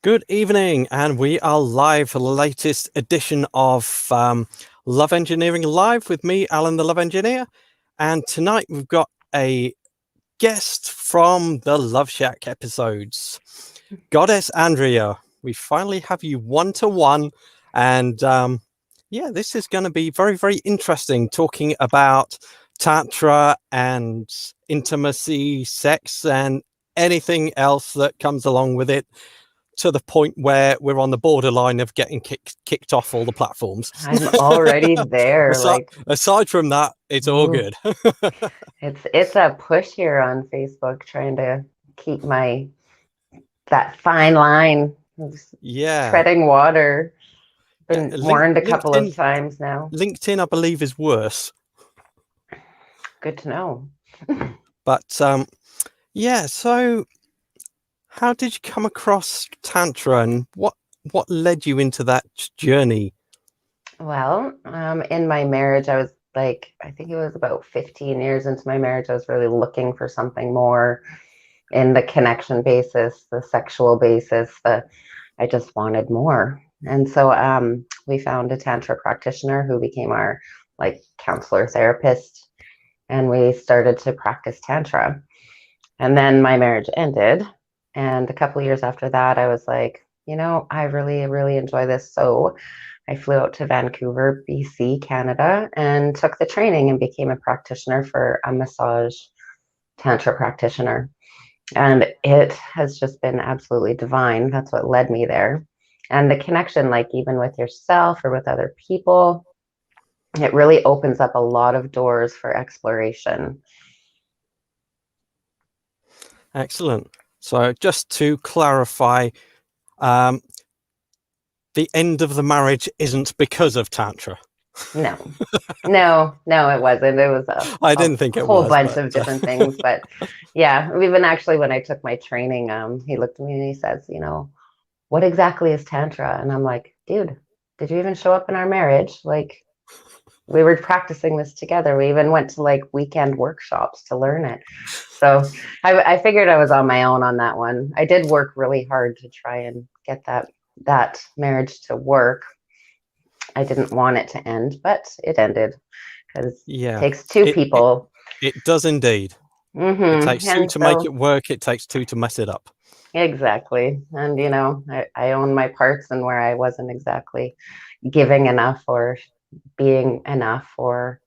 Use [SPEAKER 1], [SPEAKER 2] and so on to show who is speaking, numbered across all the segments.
[SPEAKER 1] Good evening, and we are live for the latest edition of Love Engineering Live with me, Alan the Love Engineer. And tonight we've got a guest from the Love Shack episodes, Goddess Andrea. We finally have you one-to-one, and yeah, this is going to be very, very interesting, talking about Tantra and intimacy, sex, and anything else that comes along with it, to the point where we're on the borderline of getting kicked off all the platforms.
[SPEAKER 2] I'm already there.
[SPEAKER 1] Aside from that, it's all good.
[SPEAKER 2] It's a push here on Facebook, trying to keep that fine line of treading water. Been warned a couple of times now.
[SPEAKER 1] LinkedIn, I believe, is worse.
[SPEAKER 2] Good to know.
[SPEAKER 1] But yeah, so how did you come across Tantra, and what led you into that journey?
[SPEAKER 2] Well, in my marriage, I was I think it was about 15 years into my marriage, I was really looking for something more in the connection basis, the sexual basis. I just wanted more. And so we found a Tantra practitioner who became our counselor therapist, and we started to practice Tantra. And then my marriage ended. And a couple of years after that, I was like, I really, really enjoy this. So I flew out to Vancouver, BC, Canada, and took the training and became a practitioner for a massage Tantra practitioner. And it has just been absolutely divine. That's what led me there. And the connection, even with yourself or with other people, it really opens up a lot of doors for exploration.
[SPEAKER 1] Excellent. So just to clarify, the end of the marriage isn't because of Tantra.
[SPEAKER 2] No, it wasn't. It was
[SPEAKER 1] I didn't think it
[SPEAKER 2] whole
[SPEAKER 1] was,
[SPEAKER 2] bunch of different things. But yeah, even actually when I took my training, he looked at me and he says, what exactly is Tantra? And I'm like, dude, did you even show up in our marriage? We were practicing this together. We even went to weekend workshops to learn it. So I figured I was on my own on that one. I did work really hard to try and get that marriage to work. I didn't want it to end, but it ended, because it takes two people.
[SPEAKER 1] It does indeed. It takes two to make it work. It takes two to mess it up.
[SPEAKER 2] Exactly. And, I own my parts and where I wasn't exactly giving enough or being enough or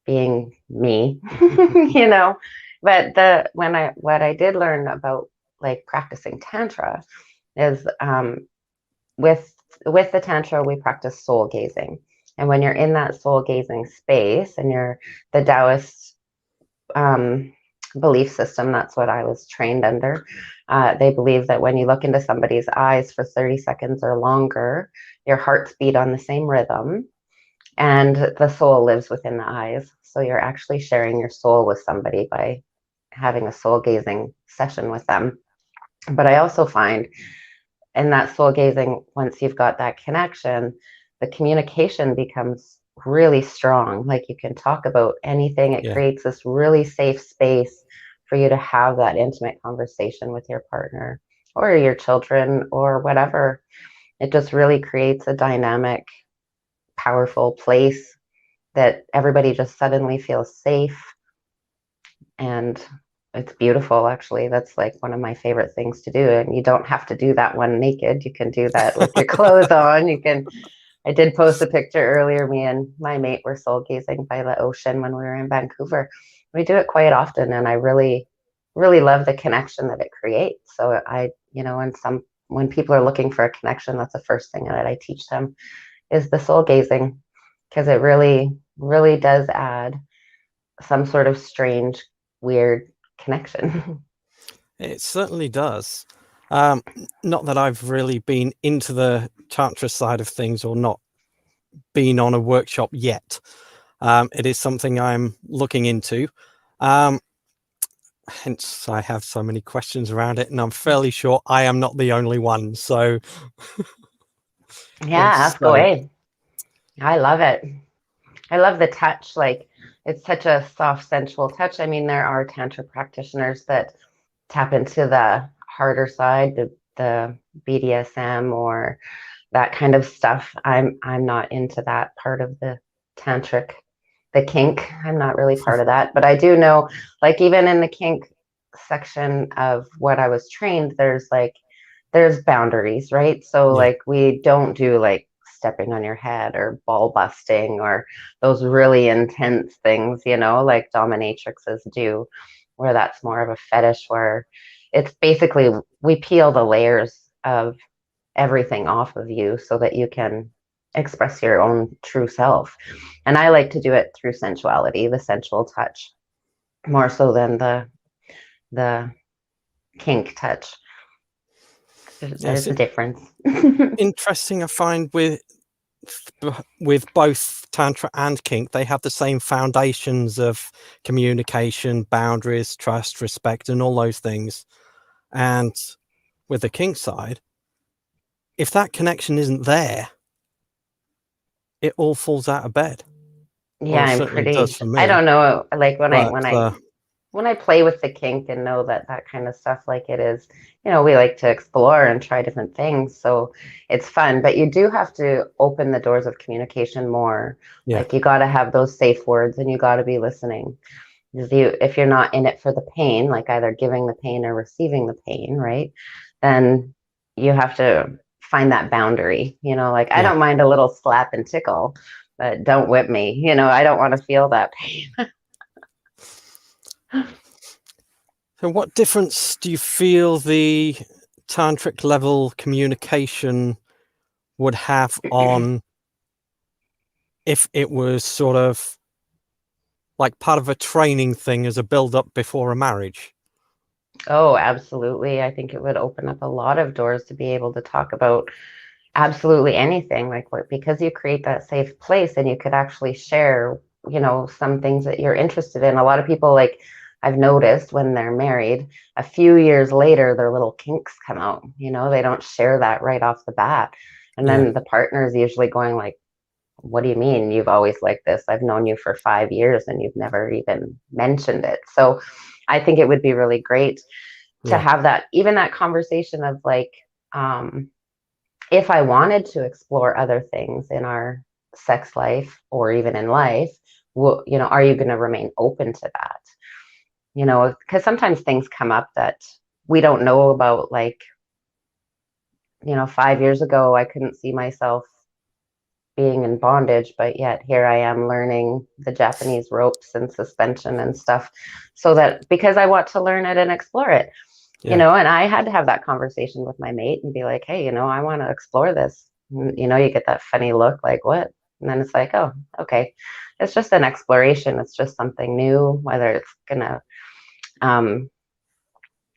[SPEAKER 2] being me, But what I did learn about practicing Tantra is with the Tantra, we practice soul gazing. And when you're in that soul gazing space and you're the Taoist belief system, that's what I was trained under. They believe that when you look into somebody's eyes for 30 seconds or longer, your hearts beat on the same rhythm and the soul lives within the eyes. So you're actually sharing your soul with somebody by having a soul gazing session with them. But I also find in that soul gazing, once you've got that connection, the communication becomes really strong. You can talk about anything. It creates this really safe space for you to have that intimate conversation with your partner or your children or whatever. It just really creates a dynamic, powerful place that everybody just suddenly feels safe. And it's beautiful, actually. That's one of my favorite things to do. And you don't have to do that one naked. You can do that with your clothes on. I did post a picture earlier. Me and my mate were soul gazing by the ocean when we were in Vancouver. We do it quite often, and I really, really love the connection that it creates. So when people are looking for a connection, that's the first thing that I teach them is the soul gazing, because it really, really does add some sort of strange, weird connection.
[SPEAKER 1] It certainly does. Not that I've really been into the Tantra side of things or not been on a workshop yet. It is something I'm looking into. Hence, I have so many questions around it, and I'm fairly sure I am not the only one. So,
[SPEAKER 2] yeah, ask away. I love it. I love the touch. It's such a soft, sensual touch. I mean, there are Tantra practitioners that tap into the harder side, the the BDSM or that kind of stuff. I'm not into that part of the tantric, the kink. I'm not really part of that, but I do know, like, even in the kink section of what I was trained, there's boundaries, right? So
[SPEAKER 1] Yeah.
[SPEAKER 2] like we don't do like stepping on your head or ball busting or those really intense things, like dominatrixes do, where that's more of a fetish, where it's basically we peel the layers of everything off of you so that you can express your own true self. And I like to do it through sensuality, the sensual touch, more so than the kink touch.
[SPEAKER 1] Yes.
[SPEAKER 2] There's a difference.
[SPEAKER 1] Interesting. I find with both tantra and kink, they have the same foundations of communication, boundaries, trust, respect, and all those things. And with the kink side, if that connection isn't there, it all falls out of bed,
[SPEAKER 2] Yeah,
[SPEAKER 1] or it
[SPEAKER 2] I'm
[SPEAKER 1] certainly does
[SPEAKER 2] pretty,
[SPEAKER 1] for
[SPEAKER 2] I
[SPEAKER 1] me.
[SPEAKER 2] don't know, like when I
[SPEAKER 1] But
[SPEAKER 2] when I when I play with the kink and know that that kind of stuff, like it is, we like to explore and try different things. So it's fun, but you do have to open the doors of communication more.
[SPEAKER 1] yeah,
[SPEAKER 2] Like you got to have those safe words and you got to be listening. Because if you're not in it for the pain, like either giving the pain or receiving the pain, right? Then you have to find that boundary. Like I
[SPEAKER 1] yeah.
[SPEAKER 2] don't mind a little slap and tickle, but don't whip me. I don't want to feel that pain.
[SPEAKER 1] So, what difference do you feel the tantric level communication would have on if it was sort of like part of a training thing as a build up before a marriage?
[SPEAKER 2] Oh, absolutely. I think it would open up a lot of doors to be able to talk about absolutely anything, like what, because you create that safe place and you could actually share, some things that you're interested in. A lot of people, like I've noticed when they're married, a few years later, their little kinks come out, they don't share that right off the bat. And
[SPEAKER 1] Yeah,
[SPEAKER 2] then the partner is usually going like, what do you mean you've always liked this? I've known you for 5 years and you've never even mentioned it. So I think it would be really great to
[SPEAKER 1] yeah,
[SPEAKER 2] have that, even that conversation of like, um, if I wanted to explore other things in our sex life or even in life, are you going to remain open to that? Because sometimes things come up that we don't know about. Like, 5 years ago, I couldn't see myself being in bondage, but yet here I am learning the Japanese ropes and suspension and stuff, so that because I want to learn it and explore it.
[SPEAKER 1] yeah,
[SPEAKER 2] And I had to have that conversation with my mate and be like, hey, I want to explore this. You get that funny look like, what? And then it's like, oh, okay. It's just an exploration. It's just something new, whether it's going to um,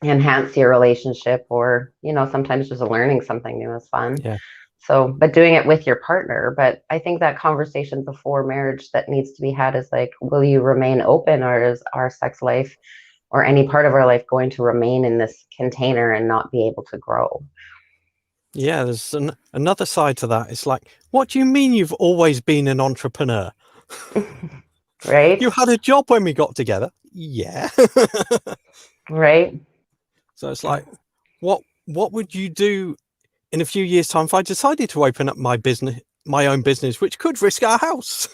[SPEAKER 2] enhance your relationship or, sometimes just learning something new is fun.
[SPEAKER 1] yeah.
[SPEAKER 2] So, but doing it with your partner. But I think that conversation before marriage that needs to be had is like, will you remain open, or is our sex life or any part of our life going to remain in this container and not be able to grow?
[SPEAKER 1] Yeah, there's another side to that. It's like, what do you mean you've always been an entrepreneur?
[SPEAKER 2] Right?
[SPEAKER 1] You had a job when we got together. Yeah.
[SPEAKER 2] Right?
[SPEAKER 1] So it's like, what would you do in a few years' time if I decided to open up my own business, which could risk our house?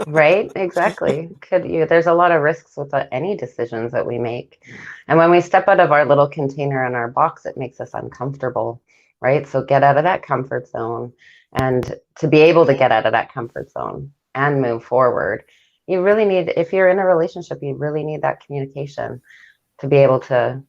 [SPEAKER 2] Right? Exactly. There's a lot of risks with any decisions that we make. And when we step out of our little container in our box, it makes us uncomfortable, right? So get out of that comfort zone. And to be able to get out of that comfort zone and move forward, you really need, if you're in a relationship, you really need that communication to be able to,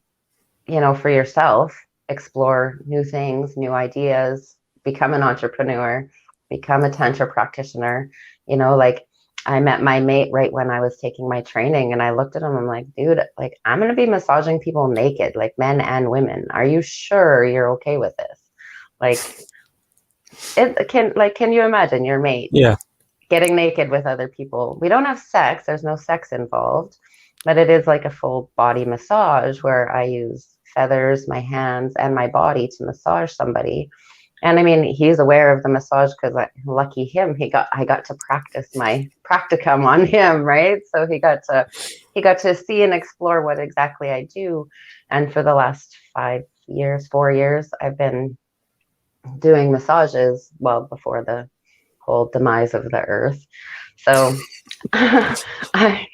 [SPEAKER 2] for yourself, explore new things, new ideas, become an entrepreneur, become a tantra practitioner. Like I met my mate right when I was taking my training, and I looked at him, I'm like, dude, like I'm going to be massaging people naked, like men and women. Are you sure you're okay with this? Like can you imagine your mate
[SPEAKER 1] Yeah,
[SPEAKER 2] getting naked with other people? We don't have sex, there's no sex involved, but it is like a full body massage where I use feathers, my hands, and my body to massage somebody. And I mean, he's aware of the massage because lucky him, I got to practice my practicum on him, right? So he got to see and explore what exactly I do. And for the last years, 4 years, I've been doing massages, well, before the whole demise of the earth. So I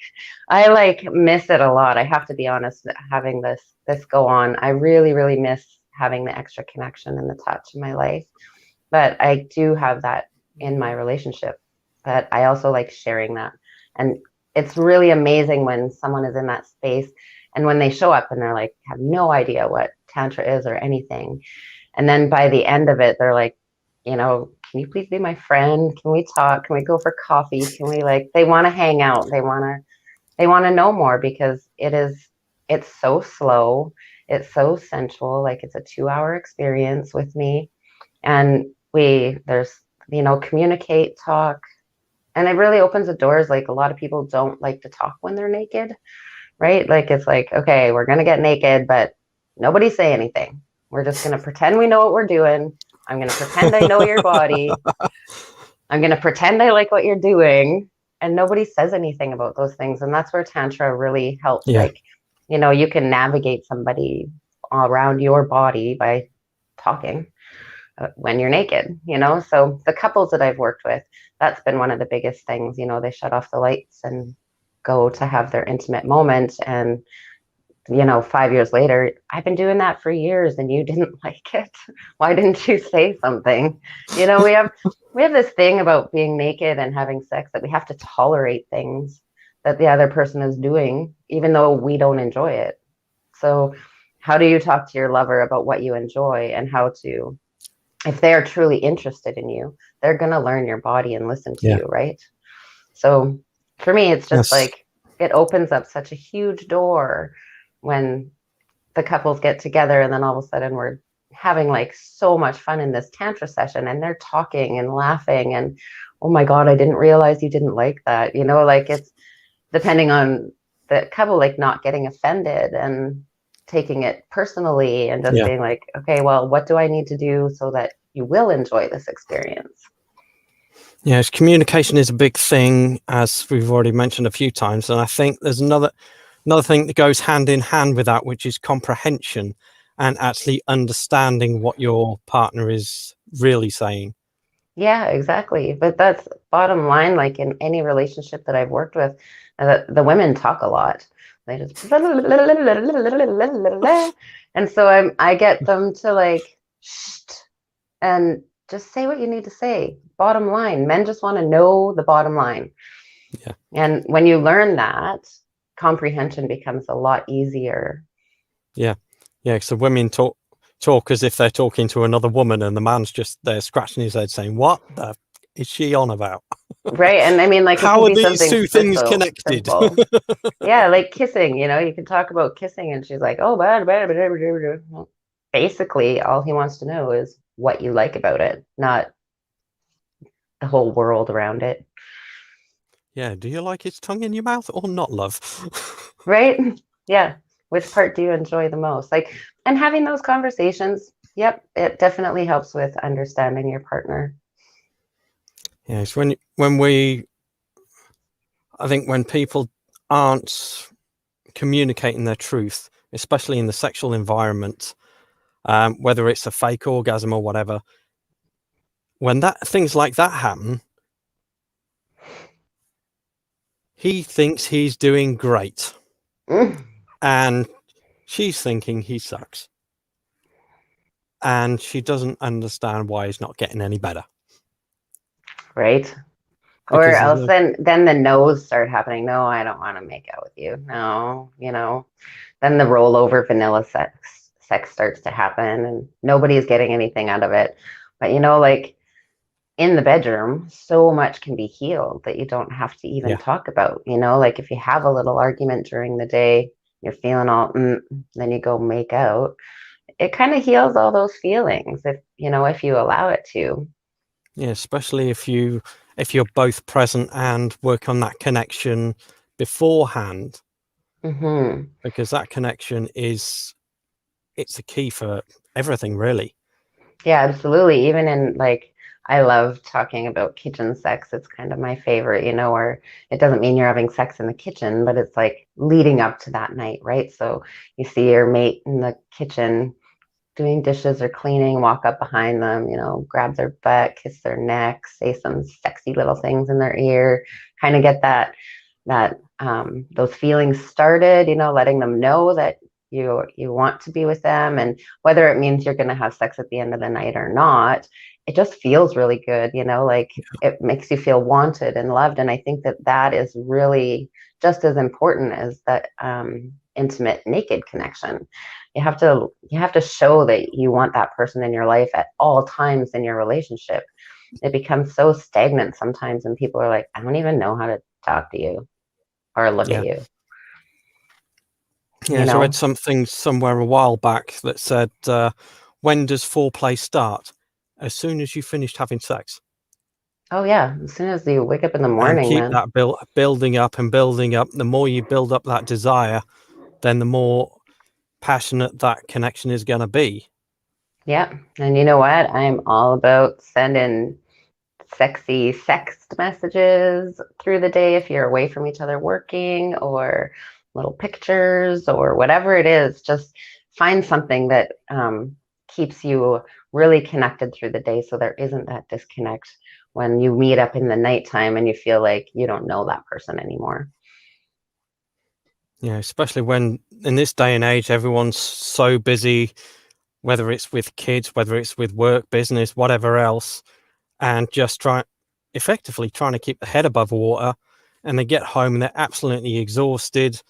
[SPEAKER 2] I like miss it a lot. I have to be honest, having this go on. I really, really miss having the extra connection and the touch in my life. But I do have that in my relationship. But I also like sharing that. And it's really amazing when someone is in that space and when they show up and they're like, have no idea what Tantra is or anything. And then by the end of it, they're like, can you please be my friend? Can we talk? Can we go for coffee? Can we they want to hang out. They want to know more because it's so slow. It's so sensual. Like it's a 2-hour experience with me. And there's, communicate, talk. And it really opens the doors. Like a lot of people don't like to talk when they're naked, right? Like it's like, okay, we're going to get naked, but nobody say anything. We're just going to pretend we know what we're doing. I'm going to pretend I know your body. I'm going to pretend I like what you're doing. And nobody says anything about those things. And that's where Tantra really helps.
[SPEAKER 1] Yeah.
[SPEAKER 2] Like, you can navigate somebody around your body by talking when you're naked, So the couples that I've worked with, that's been one of the biggest things. They shut off the lights and go to have their intimate moment. And 5 years later, I've been doing that for years and you didn't like it. Why didn't you say something? We have this thing about being naked and having sex that we have to tolerate things that the other person is doing, even though we don't enjoy it. So how do you talk to your lover about what you enjoy and if they are truly interested in you, they're going to learn your body and listen to you, right? So for me, it's just like, it opens up such a huge door when the couples get together and then all of a sudden we're having so much fun in this Tantra session and they're talking and laughing and, oh my God, I didn't realize you didn't like that. It's depending on the couple, not getting offended and taking it personally and just being like, okay, well, what do I need to do so that you will enjoy this experience?
[SPEAKER 1] Yes, communication is a big thing, as we've already mentioned a few times. And I think there's another thing that goes hand in hand with that, which is comprehension and actually understanding what your partner is really saying.
[SPEAKER 2] Yeah, exactly. But that's bottom line, like in any relationship that I've worked with, the women talk a lot. They just and so I get them to shh, and just say what you need to say. Bottom line, men just want to know the bottom line.
[SPEAKER 1] Yeah.
[SPEAKER 2] And when you learn that, comprehension becomes a lot easier.
[SPEAKER 1] Yeah. Yeah. So women talk as if they're talking to another woman and the man's just there scratching his head saying, what the is she on about?
[SPEAKER 2] Right. And I mean,
[SPEAKER 1] how are these two things connected?
[SPEAKER 2] Simple. Yeah, like kissing, you can talk about kissing and she's like, oh, bad. Well, basically, all he wants to know is what you like about it, not the whole world around it.
[SPEAKER 1] Yeah. Do you like his tongue in your mouth or not, love?
[SPEAKER 2] Right? Yeah. Which part do you enjoy the most? And having those conversations, yep, it definitely helps with understanding your partner.
[SPEAKER 1] Yes. I think when people aren't communicating their truth, especially in the sexual environment, whether it's a fake orgasm or whatever, when things like that happen, he thinks he's doing great. And she's thinking he sucks. And she doesn't understand why he's not getting any better.
[SPEAKER 2] Right. Or else then the no's start happening. No, I don't want to make out with you. No, then the rollover vanilla sex starts to happen and nobody's getting anything out of it. But in the bedroom, so much can be healed that you don't have to even talk about, if you have a little argument during the day, you're feeling all, then you go make out. It kind of heals all those feelings if you allow it to.
[SPEAKER 1] Yeah, especially if you're both present and work on that connection beforehand, because that connection it's a key for everything, really.
[SPEAKER 2] Yeah, absolutely. Even in I love talking about kitchen sex. It's kind of my favorite, where it doesn't mean you're having sex in the kitchen, but it's leading up to that night, right? So you see your mate in the kitchen doing dishes or cleaning, walk up behind them, grab their butt, kiss their neck, say some sexy little things in their ear, kind of get that those feelings started, letting them know that you want to be with them, and whether it means you're going to have sex at the end of the night or not, it just feels really good, like it makes you feel wanted and loved. And I think that is really just as important as that intimate naked connection. You have to show that you want that person in your life at all times in your relationship. It becomes so stagnant sometimes, and people are like, I don't even know how to talk to you or look at
[SPEAKER 1] Yeah.
[SPEAKER 2] you, you
[SPEAKER 1] Yeah, so I read
[SPEAKER 2] know?
[SPEAKER 1] something somewhere a while back that said, when does foreplay start? As soon as you finished having sex.
[SPEAKER 2] Oh yeah. As soon as you wake up in the
[SPEAKER 1] And
[SPEAKER 2] morning,
[SPEAKER 1] keep
[SPEAKER 2] man.
[SPEAKER 1] that building up and building up. The more you build up that desire, then the more passionate that connection is going to be.
[SPEAKER 2] Yeah. And you know what? I'm all about sending sexy sext messages through the day if you're away from each other working, or little pictures or whatever it is. Just find something that keeps you really connected through the day, so there isn't that disconnect when you meet up in the nighttime and you feel like you don't know that person anymore.
[SPEAKER 1] Yeah, especially when in this day and age, everyone's so busy, whether it's with kids, whether it's with work, business, whatever else, and just effectively trying to keep the head above water. And they get home and they're absolutely exhausted.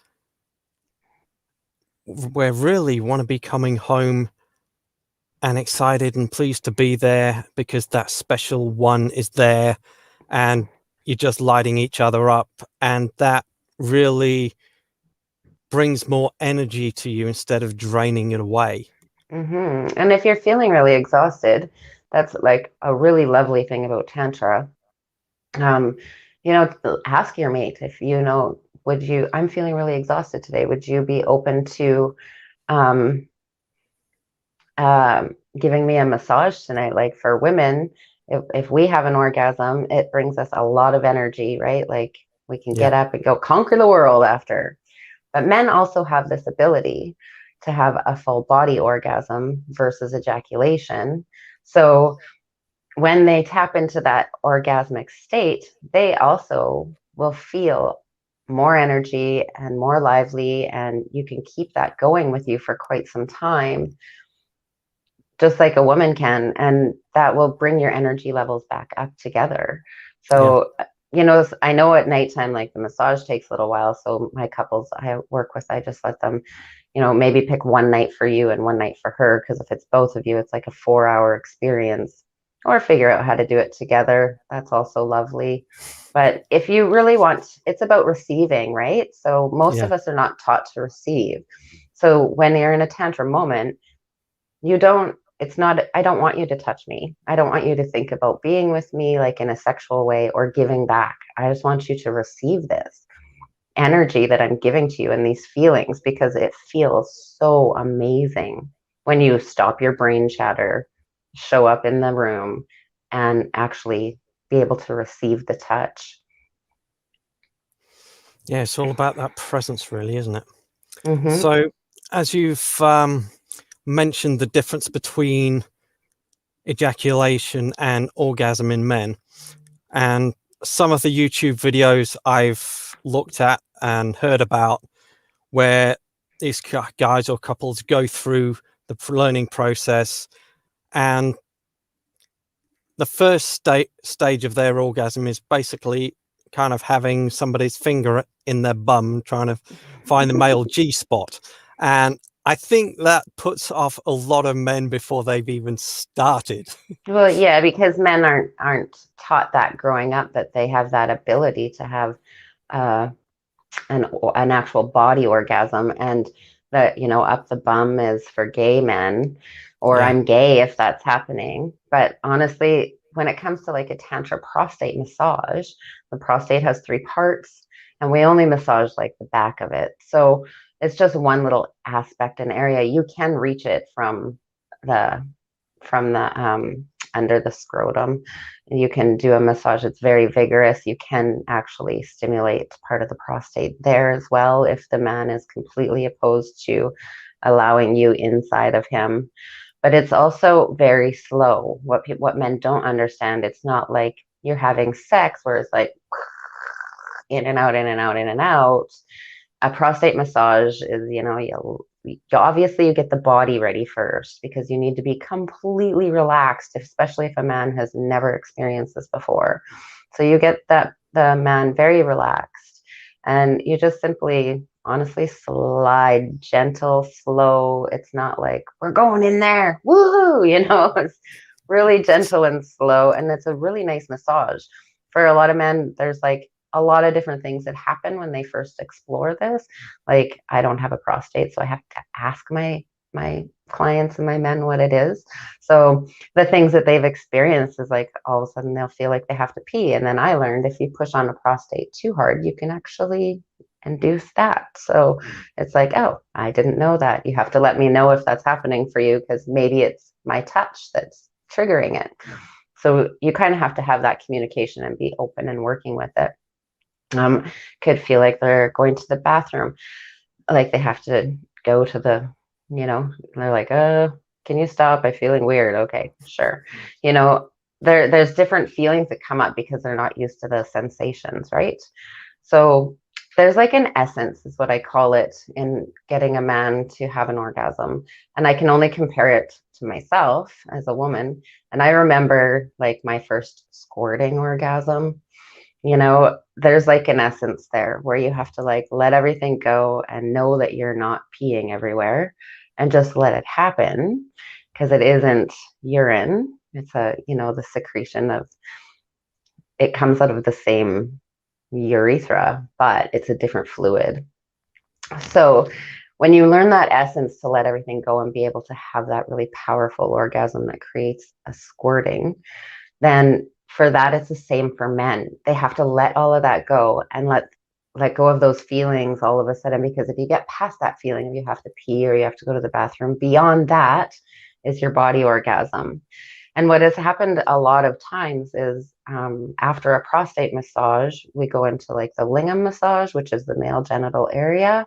[SPEAKER 1] We really want to be coming home and excited and pleased to be there because that special one is there, and you're just lighting each other up. And that really brings more energy to you instead of draining it away.
[SPEAKER 2] And if you're feeling really exhausted, that's like a really lovely thing about Tantra. Um, ask your mate if would you, I'm feeling really exhausted today. Would you be open to um, giving me a massage tonight? Like for women, if we have an orgasm, it brings us a lot of energy, right? Like we can
[SPEAKER 1] Yeah.
[SPEAKER 2] get up and go conquer the world after. But men also have this ability to have a full body orgasm versus ejaculation. So when they tap into that orgasmic state, they also will feel more energy and more lively, and you can keep that going with you for quite some time, just like a woman can, and that will bring your energy levels back up together.
[SPEAKER 1] Yeah.
[SPEAKER 2] So, I know at nighttime, like the massage takes a little while. So my couples I work with, I just let them, maybe pick one night for you and one night for her. Because if it's both of you, it's like a 4-hour experience, or figure out how to do it together. That's also lovely. But if you really want, it's about receiving, right? So most
[SPEAKER 1] Yeah.
[SPEAKER 2] of us are not taught to receive. So when you're in a tantra moment, you don't it's not, I don't want you to touch me. I don't want you to think about being with me like in a sexual way or giving back. I just want you to receive this energy that I'm giving to you and these feelings, because it feels so amazing when you stop your brain chatter, show up in the room, and actually be able to receive the touch.
[SPEAKER 1] Yeah. It's all about that presence, really, isn't it?
[SPEAKER 2] Mm-hmm.
[SPEAKER 1] So, as you've mentioned the difference between ejaculation and orgasm in men, and some of the YouTube videos I've looked at and heard about where these guys or couples go through the learning process, and the first stage of their orgasm is basically kind of having somebody's finger in their bum trying to find the male G spot. And I think that puts off a lot of men before they've even started.
[SPEAKER 2] Well, yeah, because men aren't taught that growing up, that they have that ability to have uh, an actual body orgasm, and that up the bum is for gay men, or
[SPEAKER 1] Yeah.
[SPEAKER 2] I'm gay if that's happening. But honestly, when it comes to like a tantra prostate massage, the prostate has 3 parts, and we only massage like the back of it. So it's just one little aspect and area. You can reach it the from the under the scrotum. You can do a massage. It's very vigorous. You can actually stimulate part of the prostate there as well if the man is completely opposed to allowing you inside of him. but it's also very slow. What men don't understand, it's not like you're having sex where it's like in and out, in and out, in and out. A prostate massage is, you obviously you get the body ready first because you need to be completely relaxed, especially if a man has never experienced this before. So you get the man very relaxed, and you just simply honestly slide gentle, slow. It's not like we're going in there, woohoo, it's really gentle and slow, and it's a really nice massage. For a lot of men, there's like a lot of different things that happen when they first explore this. Like, I don't have a prostate, so I have to ask my clients and my men what it is. So the things that they've experienced is like all of a sudden they'll feel like they have to pee. And then I learned if you push on a prostate too hard, you can actually induce that. So it's like, oh, I didn't know that. You have to let me know if that's happening for you, because maybe it's my touch that's triggering it. So you kind of have to have that communication and be open and working with it. Could feel like they're going to the bathroom, like they have to go to they're like, can you stop? I'm feeling weird. Okay, sure. There's different feelings that come up because they're not used to the sensations, right? So there's like an essence, is what I call it, in getting a man to have an orgasm. And I can only compare it to myself as a woman. And I remember like my first squirting orgasm. There's like an essence there where you have to like let everything go and know that you're not peeing everywhere and just let it happen, because it isn't urine. It's the secretion of, it comes out of the same urethra, but it's a different fluid. So when you learn that essence to let everything go and be able to have that really powerful orgasm that creates a squirting, then for that, it's the same for men. They have to let all of that go and let go of those feelings all of a sudden, because if you get past that feeling, you have to pee or you have to go to the bathroom, beyond that is your body orgasm. And what has happened a lot of times is after a prostate massage, we go into like the lingam massage, which is the male genital area.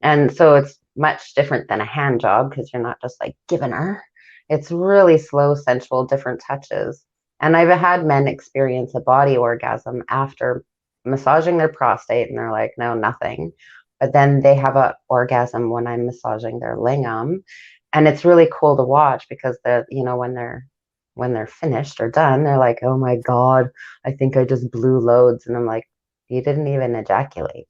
[SPEAKER 2] And so it's much different than a hand job, because you're not just like giving her. It's really slow, sensual, different touches. And I've had men experience a body orgasm after massaging their prostate, and they're like, no, nothing. But then they have an orgasm when I'm massaging their lingam. And it's really cool to watch, because when they're finished or done, they're like, oh my God, I think I just blew loads. And I'm like, you didn't even ejaculate.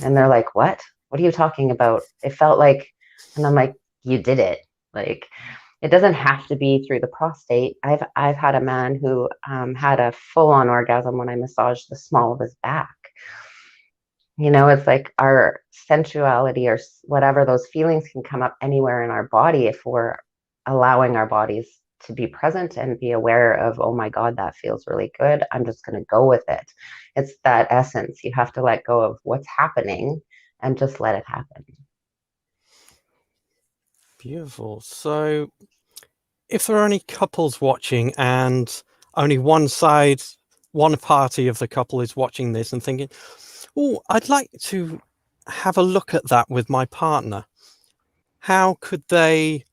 [SPEAKER 2] And they're like, what? What are you talking about? It felt like, and I'm like, you did it. Like, it doesn't have to be through the prostate. I've had a man who had a full-on orgasm when I massaged the small of his back. It's like our sensuality or whatever, those feelings can come up anywhere in our body if we're allowing our bodies to be present and be aware of, oh my God, that feels really good. I'm just going to go with it. It's that essence. You have to let go of what's happening and just let it happen.
[SPEAKER 1] Beautiful. So if there are any couples watching and only one party of the couple is watching this and thinking, oh, I'd like to have a look at that with my partner, how could they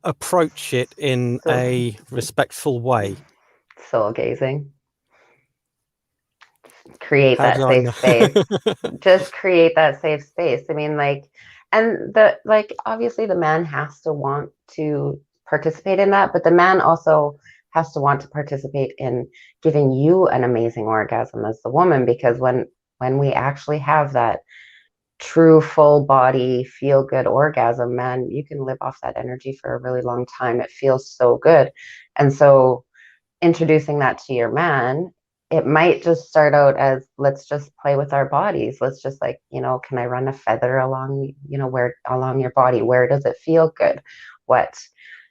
[SPEAKER 1] approach it in a respectful way?
[SPEAKER 2] Soul gazing. Create
[SPEAKER 1] How
[SPEAKER 2] that
[SPEAKER 1] do I
[SPEAKER 2] safe
[SPEAKER 1] know?
[SPEAKER 2] space. Just create that safe space. I mean, obviously the man has to want to participate in that, but the man also has to want to participate in giving you an amazing orgasm as the woman, because when we actually have that true full body feel good orgasm, man, you can live off that energy for a really long time. It feels so good. And so introducing that to your man, it might just start out as, let's just play with our bodies. Let's just like, can I run a feather along, where along your body? Where does it feel good? What?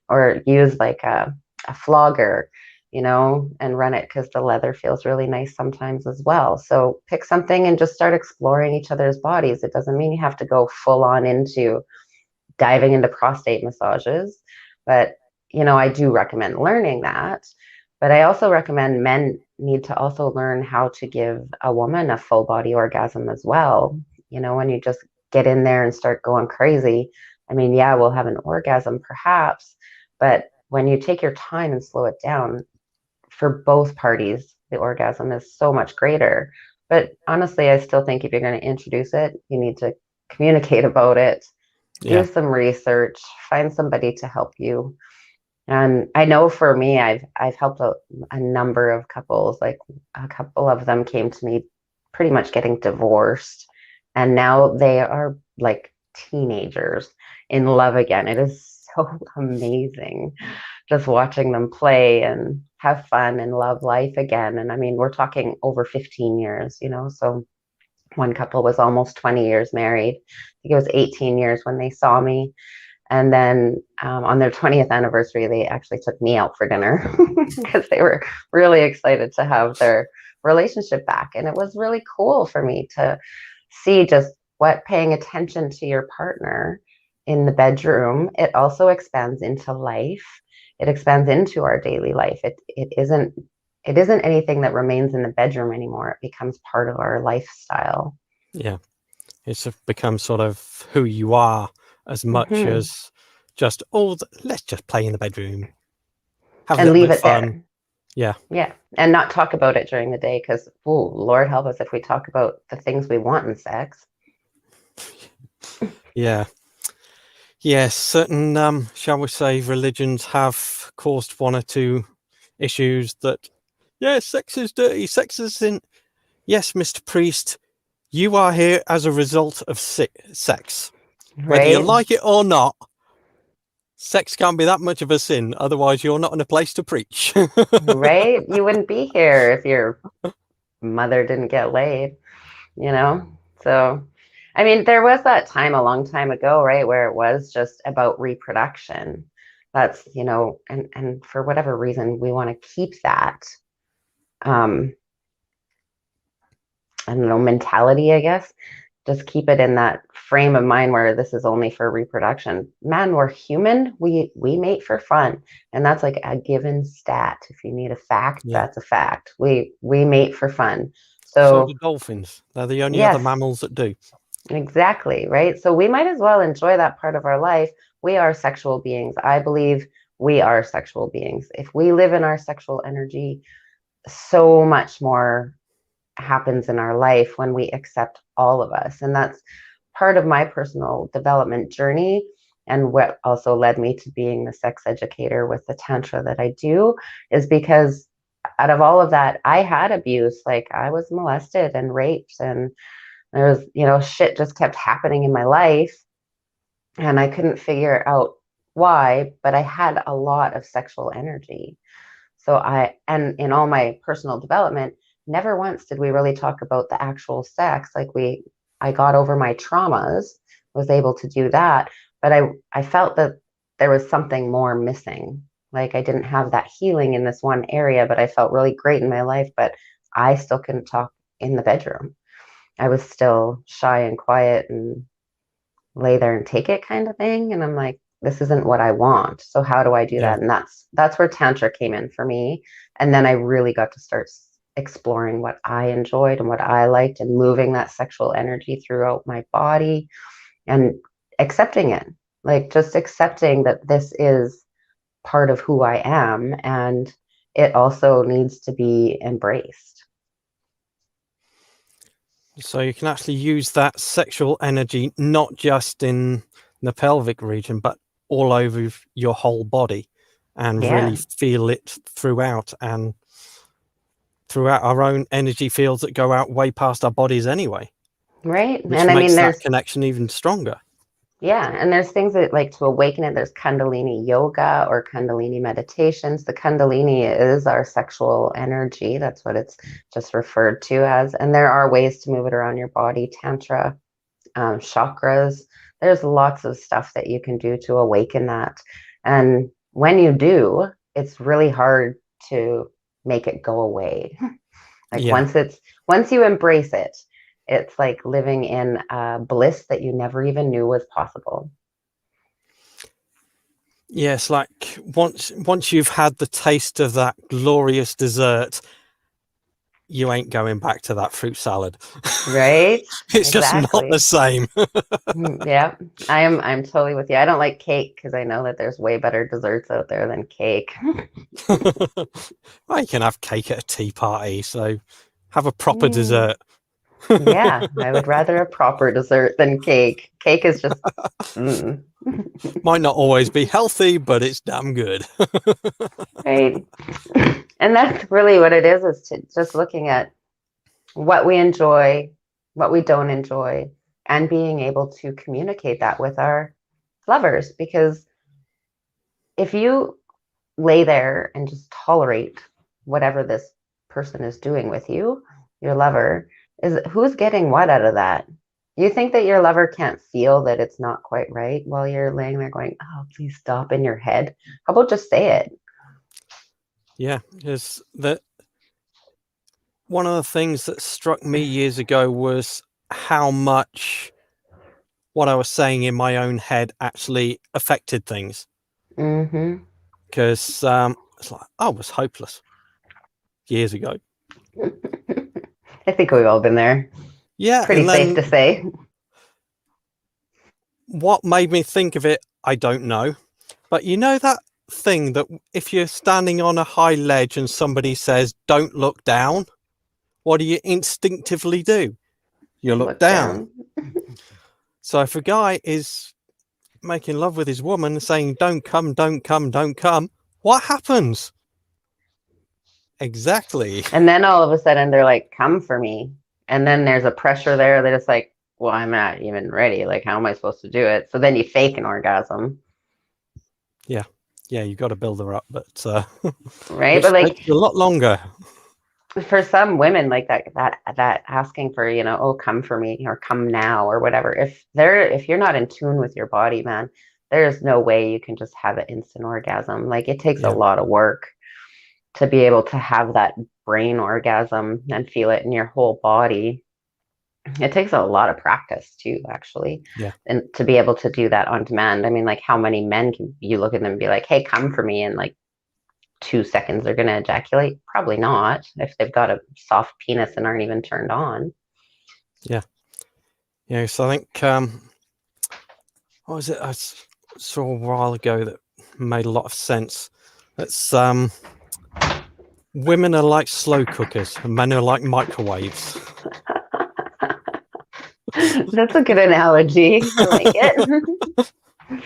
[SPEAKER 2] Or use like a flogger, and run it, because the leather feels really nice sometimes as well. So pick something and just start exploring each other's bodies. It doesn't mean you have to go full on into diving into prostate massages, but I do recommend learning that. But I also recommend men need to also learn how to give a woman a full body orgasm as well. When you just get in there and start going crazy, I mean, yeah, we'll have an orgasm perhaps, but when you take your time and slow it down, for both parties, the orgasm is so much greater. But honestly, I still think if you're going to introduce it, you need to communicate about it, do
[SPEAKER 1] Yeah.
[SPEAKER 2] some research, find somebody to help you. And I know for me, I've helped a number of couples. Like a couple of them came to me pretty much getting divorced, and now they are like teenagers in love again. It is so amazing just watching them play and have fun and love life again. And I mean, we're talking over 15 years, you know. So one couple was almost 20 years married. I think it was 18 years when they saw me. And then on their 20th anniversary, they actually took me out for dinner because they were really excited to have their relationship back. And it was really cool for me to see just what paying attention to your partner in the bedroom, it also expands into life. It expands into our daily life. It isn't anything that remains in the bedroom anymore. It becomes part of our lifestyle.
[SPEAKER 1] Yeah. It's become sort of who you are as much
[SPEAKER 2] Hmm.
[SPEAKER 1] as just, oh, let's just play in the bedroom, have a
[SPEAKER 2] And
[SPEAKER 1] little
[SPEAKER 2] leave
[SPEAKER 1] bit of
[SPEAKER 2] it
[SPEAKER 1] fun.
[SPEAKER 2] there.
[SPEAKER 1] Yeah.
[SPEAKER 2] Yeah. And not talk about it during the day because, oh, Lord help us if we talk about the things we want in sex.
[SPEAKER 1] Yeah. Yes, certain, shall we say, religions have caused one or two issues that, yeah, sex is dirty, sex is sin. Yes, Mr. Priest, you are here as a result of sex. Whether you
[SPEAKER 2] Right?
[SPEAKER 1] like it or not, sex can't be that much of a sin. Otherwise, you're not in a place to preach.
[SPEAKER 2] Right? You wouldn't be here if your mother didn't get laid, you know? So, I mean, there was that time a long time ago, right, where it was just about reproduction. That's, and for whatever reason, we want to keep that, um, I don't know, mentality, I guess. Just keep it in that frame of mind where this is only for reproduction. Man, we're human. We mate for fun. And that's like a given stat. If you need a fact,
[SPEAKER 1] Yeah.
[SPEAKER 2] that's a fact. We mate for fun.
[SPEAKER 1] So do
[SPEAKER 2] So
[SPEAKER 1] dolphins. They're the only other
[SPEAKER 2] yes,
[SPEAKER 1] mammals that do.
[SPEAKER 2] exactly, right? So we might as well enjoy that part of our life. We are sexual beings. I believe we are sexual beings. If we live in our sexual energy, so much more happens in our life when we accept all of us. And that's part of my personal development journey and what also led me to being the sex educator with the Tantra that I do is because out of all of that, I had abuse. Like I was molested and raped, and there was, shit just kept happening in my life. And I couldn't figure out why, but I had a lot of sexual energy. And in all my personal development, never once did we really talk about the actual sex. I got over my traumas, was able to do that, but I felt that there was something more missing. Like I didn't have that healing in this one area, but I felt really great in my life, but I still couldn't talk in the bedroom. I was still shy and quiet and lay there and take it kind of thing. And I'm like, this isn't what I want. So how do I do
[SPEAKER 1] Yeah.
[SPEAKER 2] that? And that's where Tantra came in for me. And then I really got to start exploring what I enjoyed and what I liked and moving that sexual energy throughout my body and accepting it. Like just accepting that this is part of who I am and it also needs to be embraced.
[SPEAKER 1] So you can actually use that sexual energy not just in the pelvic region, but all over your whole body and
[SPEAKER 2] Yeah.
[SPEAKER 1] really feel it throughout and throughout our own energy fields that go out way past our bodies anyway,
[SPEAKER 2] Right.
[SPEAKER 1] which
[SPEAKER 2] And I mean,
[SPEAKER 1] makes that connection even stronger.
[SPEAKER 2] yeah, and there's things that like to awaken it. There's Kundalini yoga or Kundalini meditations. The Kundalini is our sexual energy. That's what it's just referred to as. And there are ways to move it around your body, Tantra, chakras. There's lots of stuff that you can do to awaken that. And when you do, it's really hard to make it go away. Like
[SPEAKER 1] Yeah.
[SPEAKER 2] once you embrace it, it's like living in a bliss that you never even knew was possible.
[SPEAKER 1] Yes, like once you've had the taste of that glorious dessert, you ain't going back to that fruit salad.
[SPEAKER 2] Right?
[SPEAKER 1] It's just not the
[SPEAKER 2] Exactly.
[SPEAKER 1] same.
[SPEAKER 2] Yeah, I'm totally with you. I don't like cake because I know that there's way better desserts out there than cake.
[SPEAKER 1] Well, you can have cake at a tea party, so have a proper
[SPEAKER 2] Mm,
[SPEAKER 1] dessert.
[SPEAKER 2] yeah, I would rather a proper dessert than cake. Cake is just mm.
[SPEAKER 1] Might not always be healthy, but it's damn good.
[SPEAKER 2] Right. And that's really what it is to just looking at what we enjoy, what we don't enjoy, and being able to communicate that with our lovers. Because if you lay there and just tolerate whatever this person is doing with you, your lover, is who's getting what out of that? You think that your lover can't feel that it's not quite right while you're laying there going, oh, please stop in your head? How about just say it?
[SPEAKER 1] Yeah, because one of the things that struck me years ago was how much what I was saying in my own head actually affected things.
[SPEAKER 2] Mm-hmm.
[SPEAKER 1] Because it's like I was hopeless years ago.
[SPEAKER 2] I think we've all been there.
[SPEAKER 1] Yeah,
[SPEAKER 2] Pretty
[SPEAKER 1] and
[SPEAKER 2] safe
[SPEAKER 1] then
[SPEAKER 2] to say.
[SPEAKER 1] what made me think of it, I don't know. But you know that thing that if you're standing on a high ledge and somebody says, don't look down, what do you instinctively do? You look
[SPEAKER 2] Look
[SPEAKER 1] down.
[SPEAKER 2] down.
[SPEAKER 1] So if a guy is making love with his woman saying, don't come, don't come, don't come, what happens? Exactly.
[SPEAKER 2] And then all of a sudden they're like, come for me. And then there's a pressure there that it's like, well, I'm not even ready. Like, how am I supposed to do it? So then you fake an orgasm.
[SPEAKER 1] Yeah. Yeah, you got to build her up, but
[SPEAKER 2] Right. But
[SPEAKER 1] which
[SPEAKER 2] like
[SPEAKER 1] takes a lot longer.
[SPEAKER 2] for some women, like that asking for, oh, come for me or come now or whatever. If you're not in tune with your body, man, there's no way you can just have an instant orgasm. Like it takes a
[SPEAKER 1] Yeah.
[SPEAKER 2] lot of work to be able to have that brain orgasm and feel it in your whole body. It takes a lot of practice too, actually.
[SPEAKER 1] Yeah.
[SPEAKER 2] And to be able to do that on demand. I mean, like how many men can you look at them and be like, hey, come for me, and like 2 seconds they're gonna ejaculate? Probably not, if they've got a soft penis and aren't even turned on.
[SPEAKER 1] Yeah. Yeah. So I think what was it? I saw a while ago that made a lot of sense. It's women are like slow cookers and men are like microwaves.
[SPEAKER 2] That's a good analogy. I like it.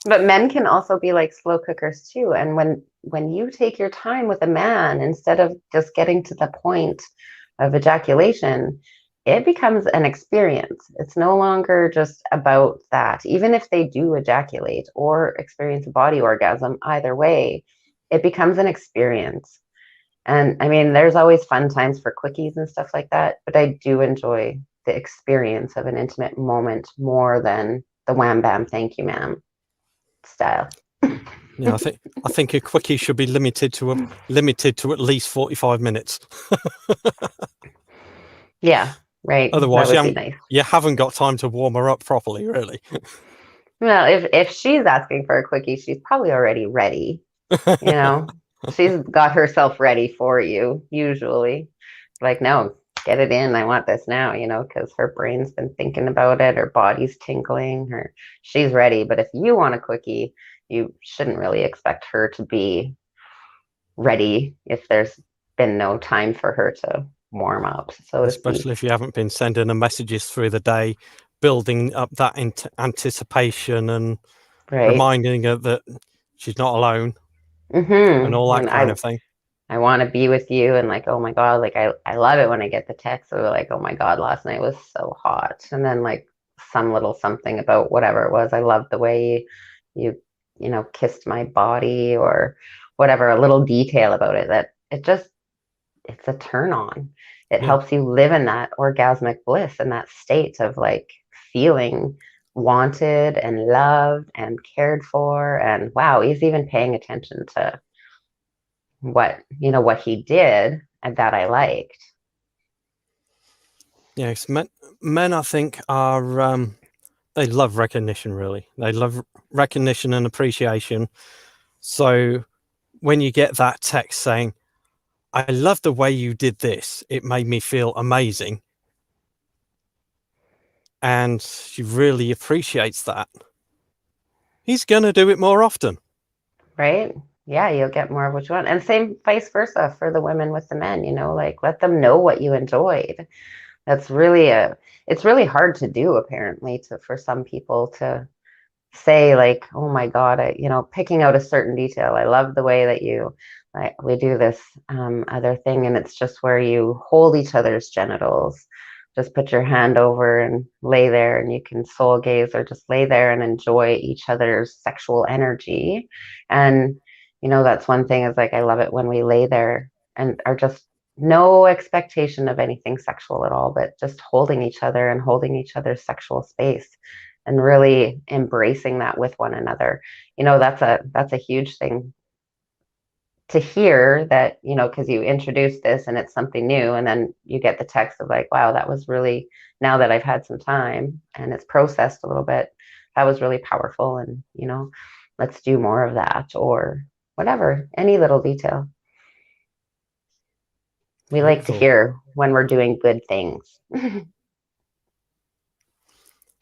[SPEAKER 2] But men can also be like slow cookers too. And when you take your time with a man instead of just getting to the point of ejaculation, it becomes an experience. It's no longer just about that. Even if they do ejaculate or experience a body orgasm, either way, it becomes an experience. And I mean, there's always fun times for quickies and stuff like that, but I do enjoy the experience of an intimate moment more than the wham bam, thank you, ma'am style.
[SPEAKER 1] Yeah, I think a quickie should be limited to at least 45 minutes.
[SPEAKER 2] Yeah, right. That
[SPEAKER 1] Otherwise,
[SPEAKER 2] would be nice.
[SPEAKER 1] you haven't got time to warm her up properly, really.
[SPEAKER 2] Well, if she's asking for a quickie, she's probably already ready. You know, she's got herself ready for you, usually. Like, no, get it in. I want this now, because her brain's been thinking about it, her body's tinkling, she's ready. But if you want a quickie, you shouldn't really expect her to be ready if there's been no time for her to warm up, so to speak.
[SPEAKER 1] Especially if you haven't been sending her messages through the day, building up that anticipation and
[SPEAKER 2] Right.
[SPEAKER 1] reminding her that she's not alone and all that
[SPEAKER 2] And
[SPEAKER 1] kind
[SPEAKER 2] I
[SPEAKER 1] of thing.
[SPEAKER 2] I want to be with you, and like, oh my God, like I love it when I get the text of like, oh my God, last night was so hot. And then like some little something about whatever it was. I loved the way kissed my body or whatever, a little detail about it that it's a turn on. It
[SPEAKER 1] Yeah.
[SPEAKER 2] helps you live in that orgasmic bliss and that state of like feeling wanted and loved and cared for. And wow, he's even paying attention to what he did and that I liked.
[SPEAKER 1] Yes, men I think are they love recognition, really. They love recognition and appreciation. So when you get that text saying, I love the way you did this. It made me feel amazing. And she really appreciates that. He's going to do it more often.
[SPEAKER 2] Right? Yeah, you'll get more of what you want. And same vice versa for the women with the men, like let them know what you enjoyed. That's really it's really hard to do apparently for some people to say like, oh my God, picking out a certain detail. I love the way that we do this other thing, and it's just where you hold each other's genitals. Just put your hand over and lay there, and you can soul gaze or just lay there and enjoy each other's sexual energy. And, that's one thing is like, I love it when we lay there and are just no expectation of anything sexual at all, but just holding each other and holding each other's sexual space and really embracing that with one another. That's a huge thing to hear that, because you introduced this and it's something new, and then you get the text of like, wow, that was really, now that I've had some time and it's processed a little bit, that was really powerful. And, let's do more of that, or whatever, any little detail. We like to
[SPEAKER 1] Beautiful.
[SPEAKER 2] hear when we're doing good things.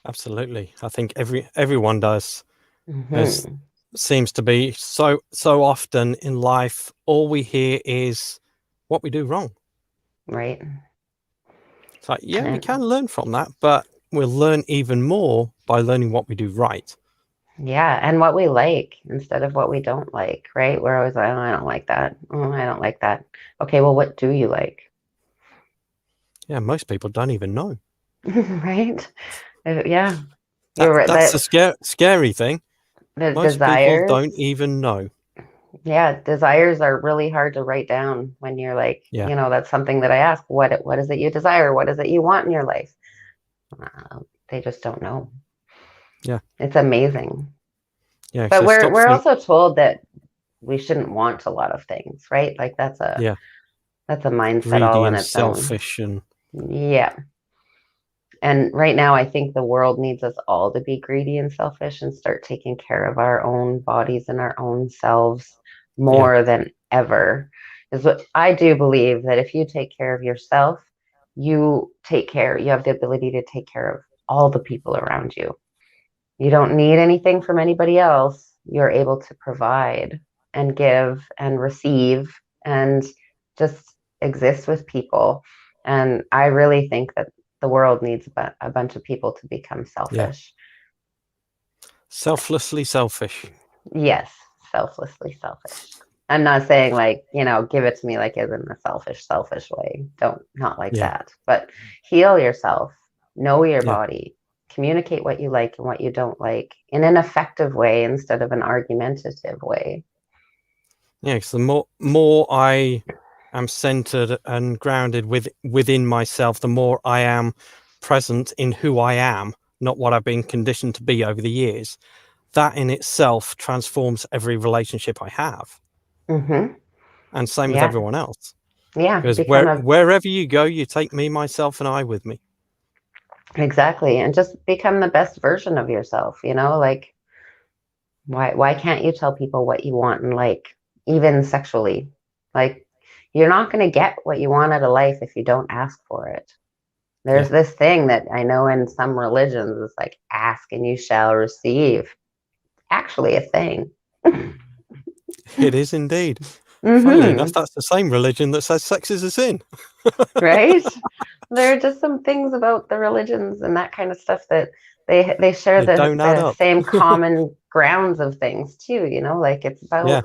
[SPEAKER 1] Absolutely. I think everyone does. There's
[SPEAKER 2] Mm-hmm.
[SPEAKER 1] seems to be so often in life, all we hear is what we do wrong.
[SPEAKER 2] Right.
[SPEAKER 1] It's like, yeah, we
[SPEAKER 2] And
[SPEAKER 1] can learn from that, but we'll learn even more by learning what we do right.
[SPEAKER 2] yeah, and what we like instead of what we don't like, right? We're always like, oh, I don't like that. Oh, I don't like that. Okay, well, what do you like?
[SPEAKER 1] Yeah, most people don't even know.
[SPEAKER 2] Right? Yeah, you're right.
[SPEAKER 1] That's the scary thing.
[SPEAKER 2] The
[SPEAKER 1] Most people
[SPEAKER 2] desires,
[SPEAKER 1] don't even know.
[SPEAKER 2] yeah, desires are really hard to write down when you're like,
[SPEAKER 1] Yeah,
[SPEAKER 2] that's something that I ask. What is it you desire? What is it you want in your life? They just don't know.
[SPEAKER 1] yeah,
[SPEAKER 2] It's amazing.
[SPEAKER 1] yeah.
[SPEAKER 2] But
[SPEAKER 1] So stop
[SPEAKER 2] we're
[SPEAKER 1] think.
[SPEAKER 2] also told that we shouldn't want a lot of things, right? Like
[SPEAKER 1] Yeah,
[SPEAKER 2] that's a mindset
[SPEAKER 1] greedy
[SPEAKER 2] all on
[SPEAKER 1] and
[SPEAKER 2] its own.
[SPEAKER 1] selfish, and
[SPEAKER 2] Yeah. And right now, I think the world needs us all to be greedy and selfish and start taking care of our own bodies and our own selves
[SPEAKER 1] yeah,
[SPEAKER 2] more than ever. Is what I do believe, that if you take care of yourself, you have the ability to take care of all the people around you. You don't need anything from anybody else. You're able to provide and give and receive and just exist with people. And I really think that the world needs a bunch of people to become
[SPEAKER 1] yeah.
[SPEAKER 2] selfish.
[SPEAKER 1] Selflessly selfish.
[SPEAKER 2] Yes, selflessly selfish. I'm not saying like, give it to me like as in a selfish way. Don't, not like
[SPEAKER 1] Yeah,
[SPEAKER 2] that. But heal yourself, know your
[SPEAKER 1] yeah,
[SPEAKER 2] body, communicate what you like and what you don't like in an effective way instead of an argumentative way.
[SPEAKER 1] yeah. Because the more I am centered and grounded within myself, the more I am present in who I am, not what I've been conditioned to be over the years. That in itself transforms every relationship I have,
[SPEAKER 2] Mm-hmm.
[SPEAKER 1] and same with
[SPEAKER 2] Yeah.
[SPEAKER 1] everyone else.
[SPEAKER 2] Yeah.
[SPEAKER 1] Because wherever you go, you take me, myself, and I with me.
[SPEAKER 2] Exactly. And just become the best version of yourself, like why can't you tell people what you want and like, even sexually? Like, you're not going to get what you want out of life if you don't ask for it.
[SPEAKER 1] Yeah,
[SPEAKER 2] There's this thing that I know in some religions is like, ask and you shall receive. Actually, a thing.
[SPEAKER 1] it is indeed. Funnily enough,
[SPEAKER 2] Mm-hmm.
[SPEAKER 1] that's the same religion that says sex is a sin.
[SPEAKER 2] Right? There are just some things about the religions and that kind of stuff that they share
[SPEAKER 1] They don't add
[SPEAKER 2] the
[SPEAKER 1] up.
[SPEAKER 2] same common grounds of things too, like it's
[SPEAKER 1] Yeah,
[SPEAKER 2] about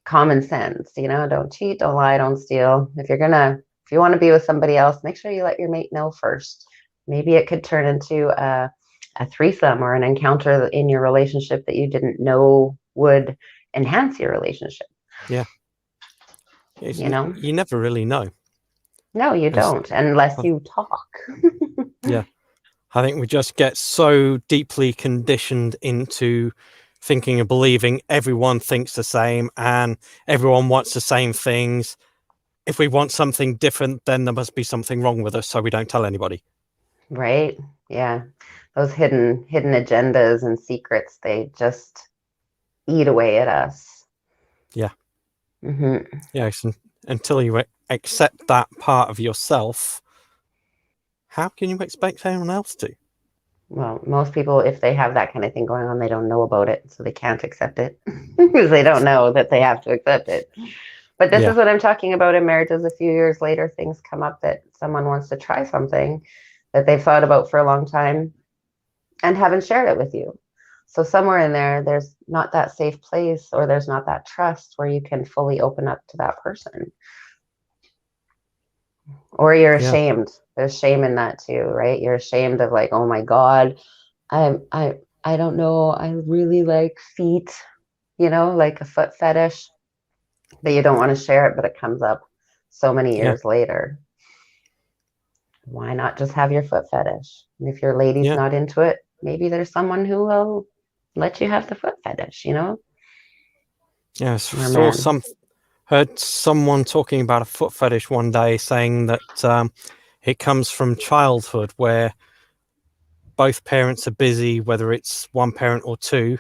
[SPEAKER 2] common sense, don't cheat, don't lie, don't steal. If you want to be with somebody else, make sure you let your mate know first. Maybe it could turn into a threesome or an encounter in your relationship that you didn't know would enhance your relationship,
[SPEAKER 1] yeah.
[SPEAKER 2] you know?
[SPEAKER 1] You never really know.
[SPEAKER 2] No, you
[SPEAKER 1] 'Cause,
[SPEAKER 2] don't, unless
[SPEAKER 1] uh,
[SPEAKER 2] you talk.
[SPEAKER 1] yeah, I think we just get so deeply conditioned into thinking and believing everyone thinks the same and everyone wants the same things. If we want something different, then there must be something wrong with us, so we don't tell anybody.
[SPEAKER 2] Right? Yeah. Those hidden agendas and secrets, they just eat away at us.
[SPEAKER 1] Yeah,
[SPEAKER 2] Hmm.
[SPEAKER 1] yeah. until you accept that part of yourself, how can you expect anyone else to?
[SPEAKER 2] Well, most people, if they have that kind of thing going on, they don't know about it, so they can't accept it because they don't know that they have to accept it. But this
[SPEAKER 1] Yeah.
[SPEAKER 2] is what I'm talking about in marriages. A few years later, things come up that someone wants to try something that they've thought about for a long time and haven't shared it with you. So somewhere in there, there's not that safe place, or there's not that trust where you can fully open up to that person. Or you're
[SPEAKER 1] Yeah.
[SPEAKER 2] ashamed. There's shame in that too, right? You're ashamed of like, oh my God, I don't know. I really like feet, like a foot fetish, but you don't want to share it, but it comes up so many
[SPEAKER 1] Yeah.
[SPEAKER 2] years later. Why not just have your foot fetish? And if your lady's
[SPEAKER 1] Yeah.
[SPEAKER 2] not into it, maybe there's someone who will let you have the foot fetish,
[SPEAKER 1] Yeah.
[SPEAKER 2] or man.
[SPEAKER 1] Heard someone talking about a foot fetish one day, saying that it comes from childhood, where both parents are busy, whether it's one parent or two,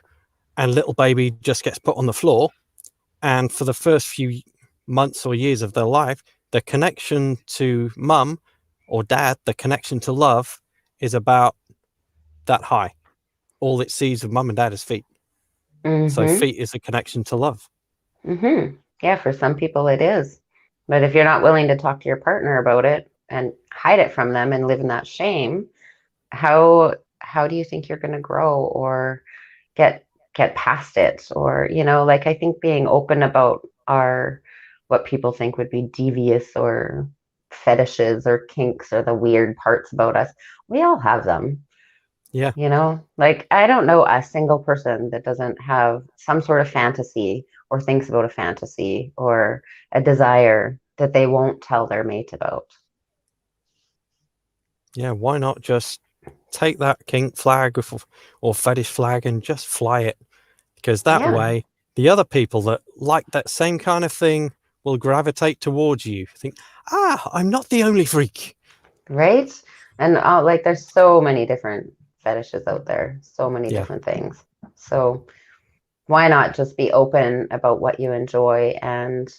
[SPEAKER 1] and little baby just gets put on the floor. And for the first few months or years of their life, the connection to mum or dad, the connection to love, is about that high. All it sees of mum and dad is feet. So
[SPEAKER 2] Mm-hmm.
[SPEAKER 1] feet is a connection to love.
[SPEAKER 2] Mm-hmm. Yeah, for some people it is. But if you're not willing to talk to your partner about it and hide it from them and live in that shame, how do you think you're going to grow or get get past it? Or, like, I think being open about our what people think would be devious or fetishes or kinks or the weird parts about us, we all have them.
[SPEAKER 1] Yeah.
[SPEAKER 2] Like, I don't know a single person that doesn't have some sort of fantasy or thinks about a fantasy or a desire that they won't tell their mate about.
[SPEAKER 1] Yeah. Why not just take that kink flag or fetish flag and just fly it? Because that
[SPEAKER 2] Yeah,
[SPEAKER 1] way, the other people that like that same kind of thing will gravitate towards you. Think, I'm not the only freak.
[SPEAKER 2] right. And like, there's so many different fetishes out there, so many
[SPEAKER 1] Yeah.
[SPEAKER 2] different things. So why not just be open about what you enjoy and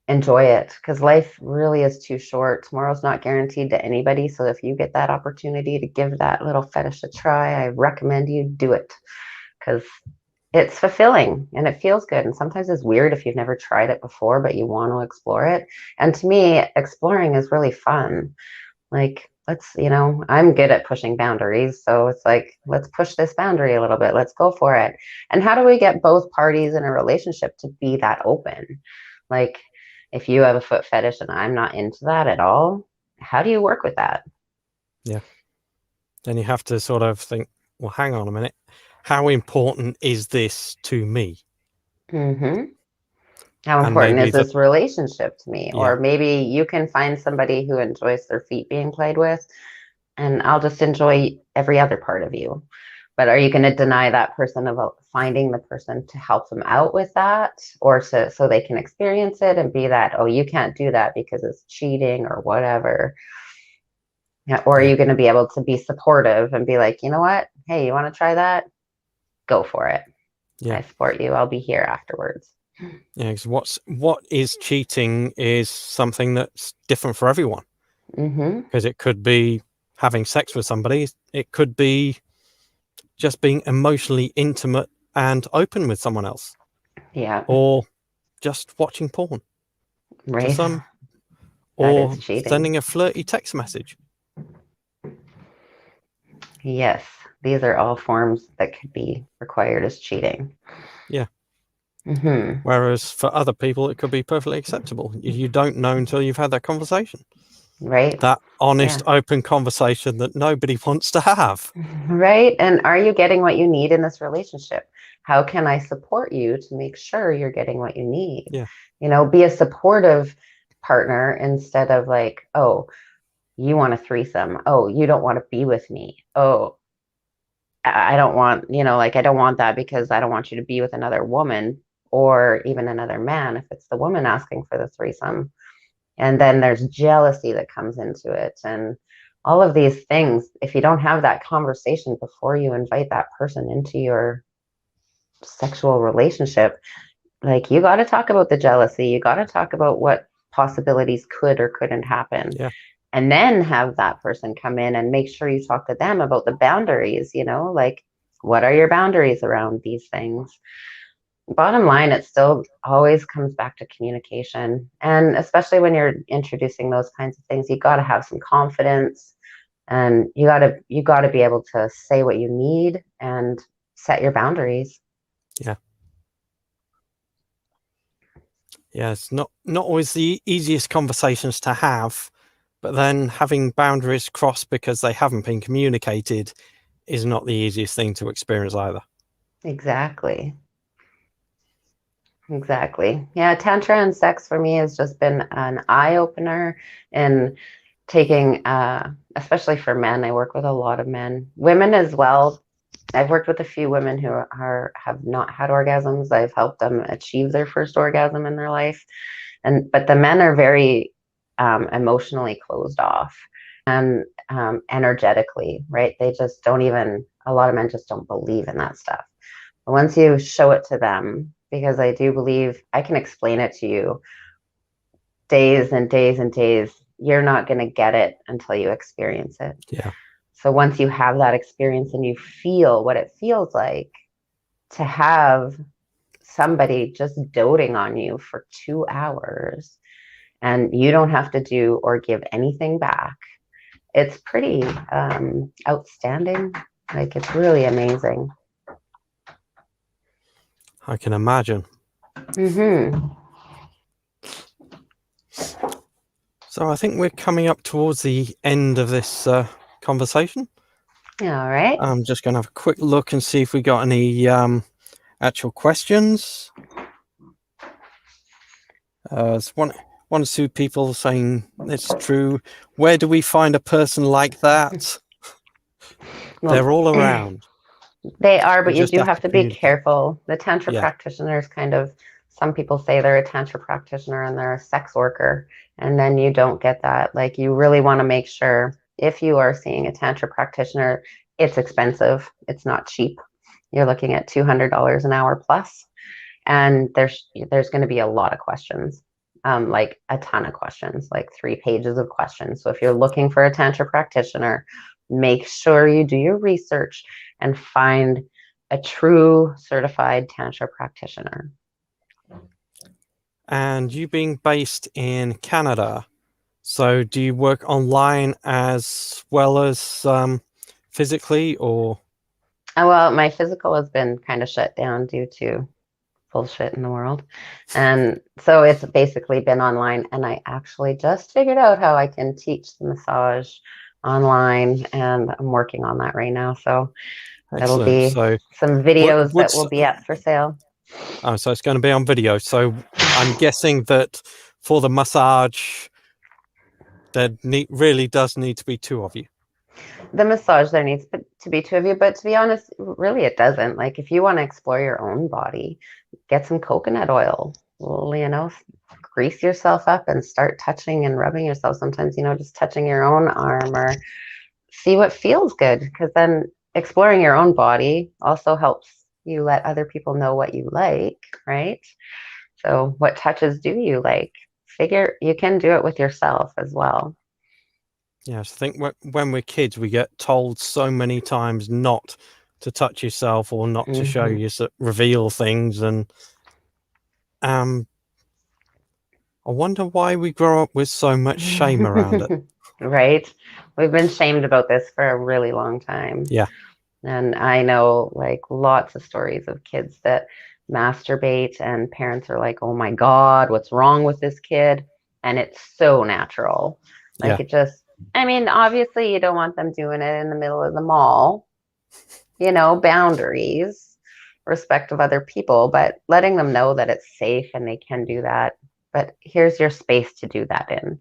[SPEAKER 2] enjoy it? Because life really is too short. Tomorrow's not guaranteed to anybody. So if you get that opportunity to give that little fetish a try, I recommend you do it, because it's fulfilling and it feels good. And sometimes it's weird if you've never tried it before, but you want to explore it. And to me, exploring is really fun. Like, I'm good at pushing boundaries. So it's like, let's push this boundary a little bit. Let's go for it. And how do we get both parties in a relationship to be that open? Like, if you have a foot fetish and I'm not into that at all, how do you work with that?
[SPEAKER 1] Yeah. Then you have to sort of think, well, hang on a minute. How important is this to me?
[SPEAKER 2] Mm-hmm. How
[SPEAKER 1] And
[SPEAKER 2] important
[SPEAKER 1] maybe
[SPEAKER 2] is this relationship to me?
[SPEAKER 1] yeah,
[SPEAKER 2] Or maybe you can find somebody who enjoys their feet being played with, and I'll just enjoy every other part of you. But are you going to deny that person of finding the person to help them out with that, or so they can experience it and be that, oh, you can't do that because it's cheating or whatever? Yeah. Or are
[SPEAKER 1] yeah,
[SPEAKER 2] you going to be able to be supportive and be like, you know what? Hey, you want to try that? Go for it.
[SPEAKER 1] yeah,
[SPEAKER 2] I support you. I'll be here afterwards.
[SPEAKER 1] yeah. Because what is cheating is something that's different for everyone.
[SPEAKER 2] Mm-hmm.
[SPEAKER 1] Because it could be having sex with somebody. It could be just being emotionally intimate and open with someone else,
[SPEAKER 2] Yeah.
[SPEAKER 1] or just watching porn to
[SPEAKER 2] Right.
[SPEAKER 1] some,
[SPEAKER 2] That is
[SPEAKER 1] or
[SPEAKER 2] cheating.
[SPEAKER 1] sending a flirty text message.
[SPEAKER 2] Yes. These are all forms that could be required as cheating.
[SPEAKER 1] Yeah.
[SPEAKER 2] Mm-hmm.
[SPEAKER 1] Whereas for other people, it could be perfectly acceptable. You don't know until you've had that conversation,
[SPEAKER 2] Right.
[SPEAKER 1] that honest,
[SPEAKER 2] Yeah.
[SPEAKER 1] open conversation that nobody wants to have.
[SPEAKER 2] Right. And are you getting what you need in this relationship? How can I support you to make sure you're getting what you need?
[SPEAKER 1] Yeah.
[SPEAKER 2] Be a supportive partner instead of like, oh, you want a threesome. Oh, you don't want to be with me. Oh, I don't want, like, I don't want that because I don't want you to be with another woman or even another man if it's the woman asking for the threesome. And then there's jealousy that comes into it. And all of these things, if you don't have that conversation before you invite that person into your sexual relationship, Like, you got to talk about the jealousy. You got to talk about what possibilities could or couldn't happen.
[SPEAKER 1] Yeah.
[SPEAKER 2] And then have that person come in and make sure you talk to them about the boundaries, like, what are your boundaries around these things? Bottom line, it still always comes back to communication. And especially when you're introducing those kinds of things, you got to have some confidence, and you got to be able to say what you need and set your boundaries.
[SPEAKER 1] Yeah. Yeah, it's not always the easiest conversations to have, but then having boundaries crossed because they haven't been communicated is not the easiest thing to experience either.
[SPEAKER 2] Exactly. Exactly. Yeah, Tantra and sex for me has just been an eye opener in taking, especially for men. I work with a lot of men, women as well. I've worked with a few women who have not had orgasms. I've helped them achieve their first orgasm in their life, but the men are very emotionally closed off and energetically, right? They just don't even. A lot of men just don't believe in that stuff. But once you show it to them, because I do believe I can explain it to you days and days and days, you're not going to get it until you experience it.
[SPEAKER 1] Yeah.
[SPEAKER 2] So once you have that experience and you feel what it feels like to have somebody just doting on you for 2 hours and you don't have to do or give anything back, it's pretty outstanding. Like, it's really amazing.
[SPEAKER 1] I can imagine.
[SPEAKER 2] Mm-hmm.
[SPEAKER 1] So I think we're coming up towards the end of this conversation.
[SPEAKER 2] All right.
[SPEAKER 1] I'm just going to have a quick look and see if we got any actual questions. There's one or two people saying it's true. Where do we find a person like that?
[SPEAKER 2] Well,
[SPEAKER 1] they're all around.
[SPEAKER 2] They are,
[SPEAKER 1] We
[SPEAKER 2] but you
[SPEAKER 1] just
[SPEAKER 2] do have to be
[SPEAKER 1] communicate.
[SPEAKER 2] careful. The Tantra
[SPEAKER 1] Yeah,
[SPEAKER 2] practitioners kind of, some people say they're a Tantra practitioner and they're a sex worker. And then you don't get that. Like, you really want to make sure if you are seeing a Tantra practitioner, it's expensive. It's not cheap. You're looking at $200 an hour plus, and there's going to be a lot of questions, like a ton of questions, like 3 pages of questions. So if you're looking for a Tantra practitioner, make sure you do your research and find a true certified Tantra practitioner.
[SPEAKER 1] and you being based in Canada, so do you work online as well as physically, or?
[SPEAKER 2] Well, my physical has been kind of shut down due to bullshit in the world. And so it's basically been online. And I actually just figured out how I can teach the massage online. And I'm working on that right now. So that'll
[SPEAKER 1] Excellent.
[SPEAKER 2] be
[SPEAKER 1] So
[SPEAKER 2] some
[SPEAKER 1] what
[SPEAKER 2] videos
[SPEAKER 1] would
[SPEAKER 2] that will be up for sale.
[SPEAKER 1] so it's going to be on video. So I'm guessing that for the massage, there really does need to be two of you.
[SPEAKER 2] The massage, there needs to be 2 of you, but to be honest, really it doesn't. Like, if you want to explore your own body, get some coconut oil, grease yourself up and start touching and rubbing yourself. Sometimes, just touching your own arm, or see what feels good, because then exploring your own body also helps you let other people know what you like, right? So what touches do you like? You can do it with yourself as well.
[SPEAKER 1] Yes, I think when we're kids, we get told so many times not to touch yourself or not to show
[SPEAKER 2] Mm-hmm.
[SPEAKER 1] you, reveal things, and I wonder why we grow up with so much shame around it.
[SPEAKER 2] Right? We've been shamed about this for a really long time.
[SPEAKER 1] Yeah,
[SPEAKER 2] And I know, like, lots of stories of kids that masturbate, and parents are like, oh my God, what's wrong with this kid? And it's so natural.
[SPEAKER 1] yeah,
[SPEAKER 2] Like, I mean, obviously, you don't want them doing it in the middle of the mall, boundaries, respect of other people, but letting them know that it's safe and they can do that. But here's your space to do that in.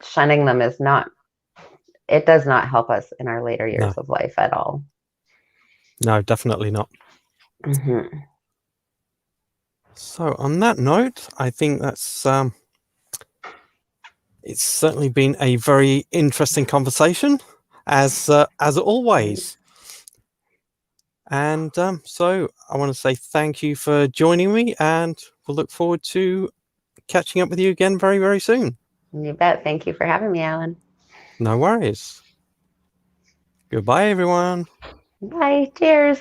[SPEAKER 2] Shunning them it does not help us in our later years
[SPEAKER 1] no,
[SPEAKER 2] of life at all.
[SPEAKER 1] no, definitely not.
[SPEAKER 2] Mm-hmm.
[SPEAKER 1] So on that note, I think that's it's certainly been a very interesting conversation, as always. And so I want to say thank you for joining me, and we'll look forward to catching up with you again very, very soon.
[SPEAKER 2] You bet. Thank you for having me, Alan.
[SPEAKER 1] No worries. Goodbye, everyone.
[SPEAKER 2] Bye. Cheers.